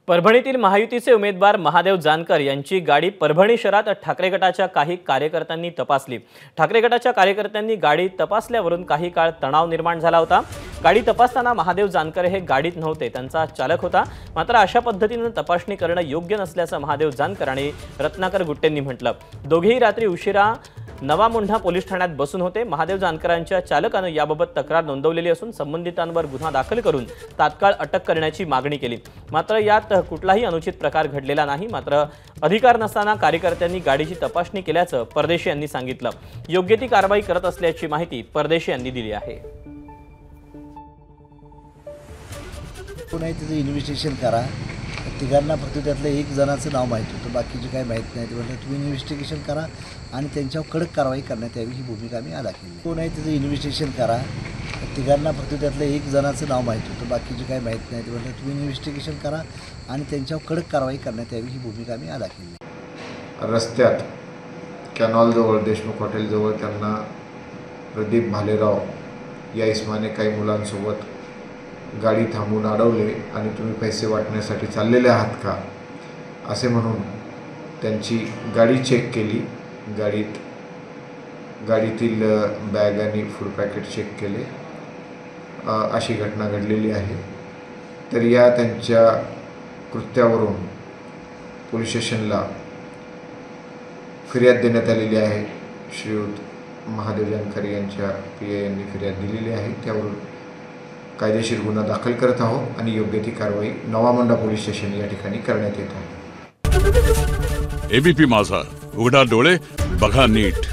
परभणीतील महायुतीचे उमेदवार महादेव जानकर यांची गाडी परभणी शहरात ठाकरे गटाच्या काही कार्यकर्त्यांनी तपासली। ठाकरे गटाच्या कार्यकर्त्यांनी गाडी तपासल्यावरून काही काळ तणाव निर्माण झाला होता। गाडी तपासताना महादेव जानकर हे गाडीत नव्हते, त्यांचा चालक होता। मात्र अशा पद्धतीने तपासणी करणं योग्य नसल्याचं महादेव जानकर आणि रत्नाकर गुट्टेंनी म्हटलं। दोघेही रात्री उशिरा नवामोंढा पोलीस ठाण्यात बसून होते। महादेव जानकरांच्या चालकानं याबाबत तक्रार नोंदवलेली असून संबंधितांवर गुन्हा दाखल करून तात्काळ अटक करण्याची मागणी केली। मात्र यात कुठलाही अनुचित प्रकार घडलेला नाही। मात्र अधिकार नसताना कार्यकर्त्यांनी गाडीची तपासणी केल्याचं परदेशी यांनी सांगितलं। योग्य ती कारवाई करत असल्याची माहिती परदेशी यांनी दिली आहे। पुन्हा तिचं इन्व्हेस्टिगेशन करा। तिघांना फक्त त्यातलं एक जणाचं नाव माहीत होतं, बाकीचे काही माहीत नाही। म्हणजे तुम्ही इन्व्हेस्टिगेशन करा आणि त्यांच्यावर कडक कारवाई करण्यात यावी ही भूमिका आम्ही अदा केली। पुन्हा तिचं इन्व्हेस्टिगेशन करा। तिघांना फक्त त्यातलं एक जणाचं नाव माहीत होतं, बाकीचे काही माहीत नाही। म्हणजे तुम्ही इन्व्हेस्टिगेशन करा आणि त्यांच्यावर कडक कारवाई करण्यात यावी ही भूमिका आम्ही अदा केली। रस्त्यात कॅनॉलजवळ देशमुख हॉटेलजवळ त्यांना प्रदीप भालेराव या इसमाने काही मुलांसोबत गाडी थांबवून अडवले आणि तुम्ही पैसे वाटण्यासाठी चाललेले आहात का असे म्हणून त्यांची गाडी चेक केली। गाडीतील बॅग आणि फूड पॅकेट चेक केले। अशी घटना घडलेली आहे। तर या त्यांच्या कृत्यावरून पोलीस स्टेशनला फिर्याद देण्यात आलेली आहे। श्रीयुत महादेव जानकर यांच्या PI यांनी फिर्याद दिलेली आहे। त्यावरून कायदेशीर गुन्हा दाखल करत आहोत आणि योग्य ती कारवाई नवामोंढा पोलीस स्टेशन या ठिकाणी करण्यात येत आहे। ABP माझा, उघडा डोळे बघा नीट।